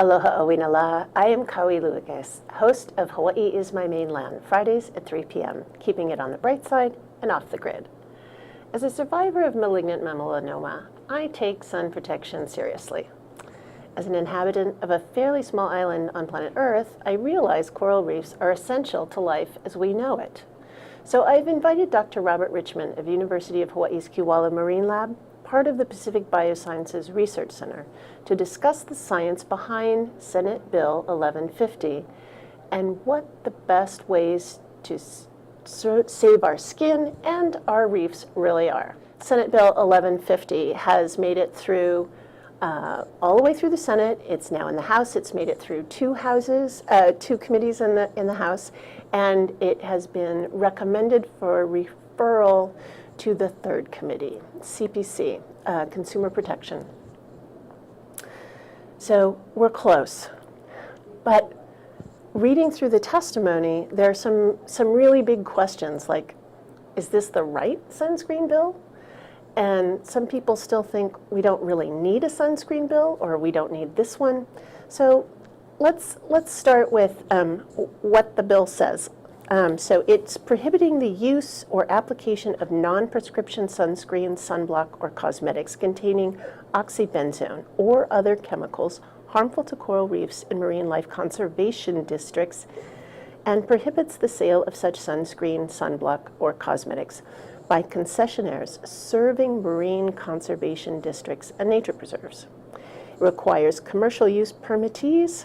Aloha Awinala. I am Kaui Luakis, host of Hawaii is My Mainland, Fridays at 3 p.m., keeping it on the bright side and off the grid. As a survivor of malignant melanoma, I take sun protection seriously. As an inhabitant of a fairly small island on planet Earth, I realize coral reefs are essential to life as we know it. So I've invited Dr. Robert Richmond of University of Hawaii's Kiwala Marine Lab, part of the Pacific Biosciences Research Center, to discuss the science behind Senate Bill 1150 and what the best ways to save our skin and our reefs really are. Senate Bill 1150 has made it through all the way through the Senate. It's now in the House. It's made it through two committees in the House, and it has been recommended for referral to the third committee, CPC, Consumer Protection. So we're close. But reading through the testimony, there are some really big questions, like, is this the right sunscreen bill? And some people still think we don't really need a sunscreen bill, or we don't need this one. So let's start with what the bill says. So it's prohibiting the use or application of non-prescription sunscreen, sunblock, or cosmetics containing oxybenzone or other chemicals harmful to coral reefs in marine life conservation districts, and prohibits the sale of such sunscreen, sunblock, or cosmetics by concessionaires serving marine conservation districts and nature preserves. It requires commercial use permittees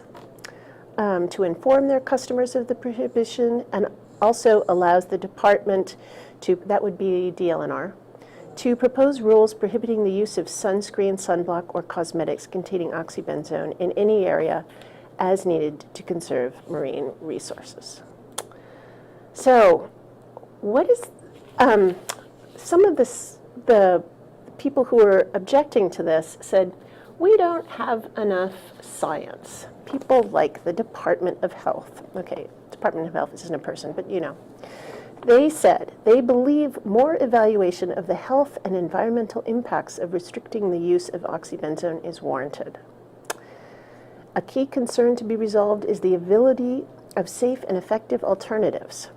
to inform their customers of the prohibition, and also allows the department to, that would be DLNR, to propose rules prohibiting the use of sunscreen, sunblock, or cosmetics containing oxybenzone in any area as needed to conserve marine resources. So what is, some of the people who were objecting to this said, we don't have enough science. People like the Department of Health. Okay, Department of Health isn't a person, but you know. They said they believe more evaluation of the health and environmental impacts of restricting the use of oxybenzone is warranted. A key concern to be resolved is the availability of safe and effective alternatives.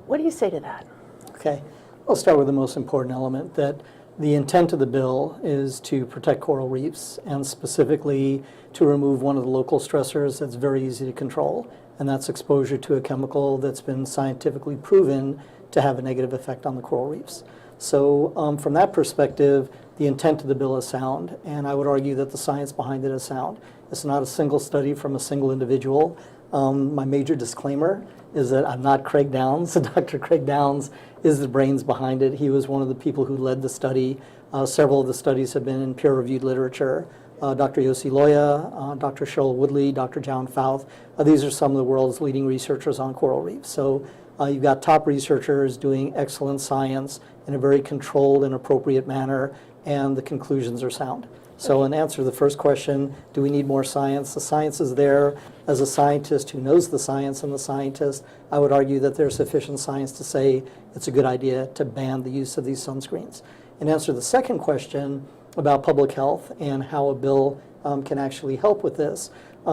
What do you say to that? Okay, I'll start with the most important element, that the intent of the bill is to protect coral reefs, and specifically to remove one of the local stressors that's very easy to control, and that's exposure to a chemical that's been scientifically proven to have a negative effect on the coral reefs. So from that perspective, the intent of the bill is sound, and I would argue that the science behind it is sound. It's not a single study from a single individual. My major disclaimer is that I'm not Craig Downs. Dr. Craig Downs is the brains behind it. He was one of the people who led the study. Several of the studies have been in peer-reviewed literature. Dr. Yossi Loya, Dr. Cheryl Woodley, Dr. John Fouth. These are some of the world's leading researchers on coral reefs. So you've got top researchers doing excellent science in a very controlled and appropriate manner, and the conclusions are sound. So in answer to the first question, do we need more science? The science is there. As a scientist who knows the science and the scientist, I would argue that there's sufficient science to say it's a good idea to ban the use of these sunscreens. In answer to the second question about public health and how a bill can actually help with this, you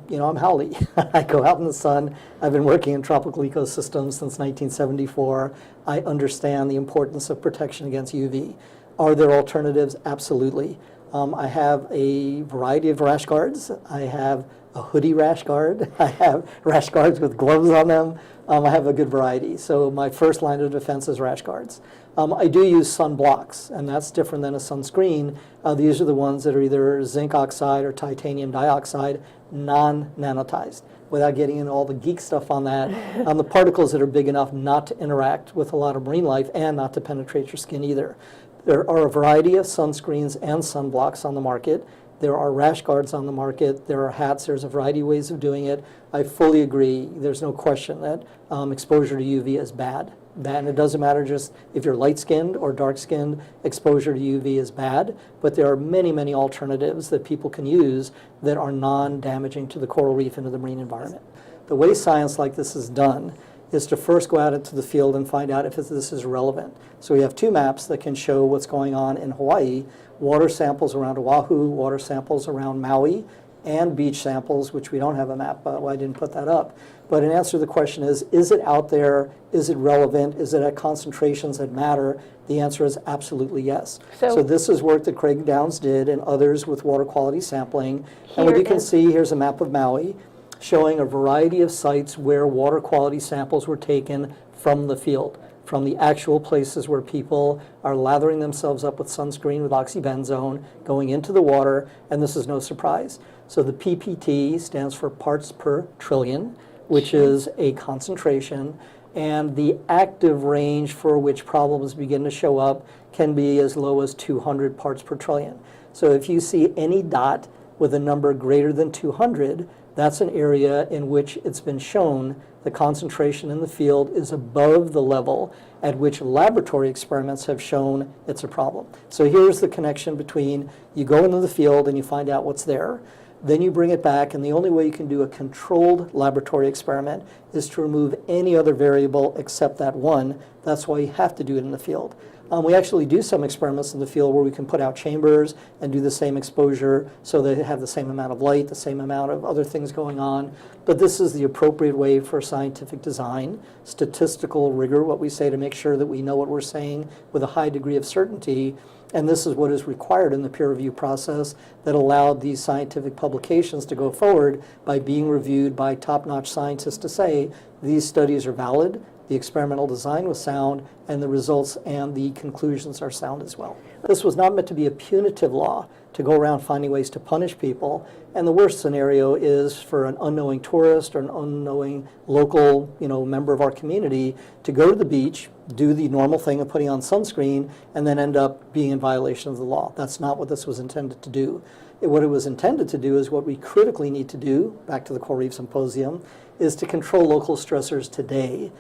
know, I'm Howley. I go out in the sun. I've been working in tropical ecosystems since 1974. I understand the importance of protection against UV. Are there alternatives? Absolutely. I have a variety of rash guards. I have a hoodie rash guard. I have rash guards with gloves on them. I have a good variety. So my first line of defense is rash guards. I do use sunblocks, and that's different than a sunscreen. These are the ones that are either zinc oxide or titanium dioxide, non-nanotized. Without getting into all the geek stuff on that, the particles that are big enough not to interact with a lot of marine life and not to penetrate your skin either. There are a variety of sunscreens and sunblocks on the market. There are rash guards on the market. There are hats. There's a variety of ways of doing it. I fully agree. There's no question that exposure to UV is bad. And it doesn't matter just if you're light-skinned or dark-skinned, exposure to UV is bad. But there are many, many alternatives that people can use that are non-damaging to the coral reef and to the marine environment. The way science like this is done is to first go out into the field and find out if this is relevant. So we have two maps that can show what's going on in Hawaii. water samples around Oahu, water samples around Maui, and beach samples, which we don't have a map, well, I didn't put that up. But in answer to the question is it out there? Is it relevant? Is it at concentrations that matter? The answer is absolutely yes. So this is work that Craig Downs did and others with water quality sampling. And what you can see, here's a map of Maui showing a variety of sites where water quality samples were taken from the field, from the actual places where people are lathering themselves up with sunscreen with oxybenzone, going into the water, and this is no surprise. So the PPT stands for parts per trillion, which is a concentration, and the active range for which problems begin to show up can be as low as 200 parts per trillion. So if you see any dot with a number greater than 200, that's an area in which it's been shown the concentration in the field is above the level at which laboratory experiments have shown it's a problem. So here's the connection between you go into the field and you find out what's there, then you bring it back, and the only way you can do a controlled laboratory experiment is to remove any other variable except that one. That's why you have to do it in the field. We actually do some experiments in the field where we can put out chambers and do the same exposure so they have the same amount of light, the same amount of other things going on. But this is the appropriate way for scientific design, statistical rigor, what we say, to make sure that we know what we're saying with a high degree of certainty. And this is what is required in the peer review process that allowed these scientific publications to go forward by being reviewed by top-notch scientists to say these studies are valid, the experimental design was sound, and the results and the conclusions are sound as well. This was not meant to be a punitive law to go around finding ways to punish people. And the worst scenario is for an unknowing tourist or an unknowing local, member of our community to go to the beach, do the normal thing of putting on sunscreen, and then end up being in violation of the law. That's not what this was intended to do. What it was intended to do is what we critically need to do, back to the Coral Reef Symposium, is to control local stressors today,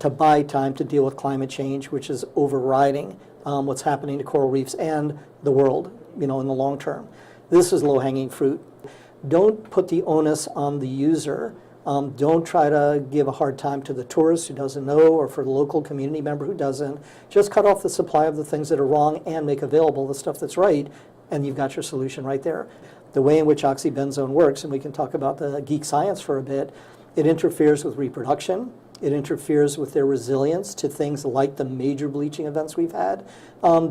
to buy time to deal with climate change, which is overriding what's happening to coral reefs and the world, in the long term. This is low-hanging fruit. Don't put the onus on the user. Don't try to give a hard time to the tourist who doesn't know or for the local community member who doesn't. Just cut off the supply of the things that are wrong and make available the stuff that's right, and you've got your solution right there. The way in which oxybenzone works, and we can talk about the geek science for a bit, it interferes with reproduction. It interferes with their resilience to things like the major bleaching events we've had.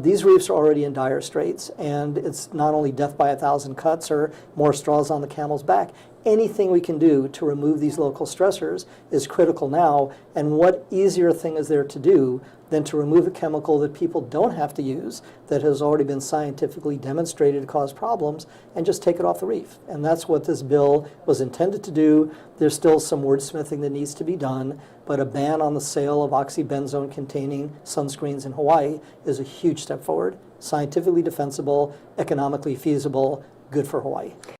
These reefs are already in dire straits, and it's not only death by 1,000 cuts or more straws on the camel's back. Anything we can do to remove these local stressors is critical now, and what easier thing is there to do than to remove a chemical that people don't have to use, that has already been scientifically demonstrated to cause problems, and just take it off the reef. And that's what this bill was intended to do. There's still some wordsmithing that needs to be done, but a ban on the sale of oxybenzone containing sunscreens in Hawaii is a huge step forward, scientifically defensible, economically feasible, good for Hawaii.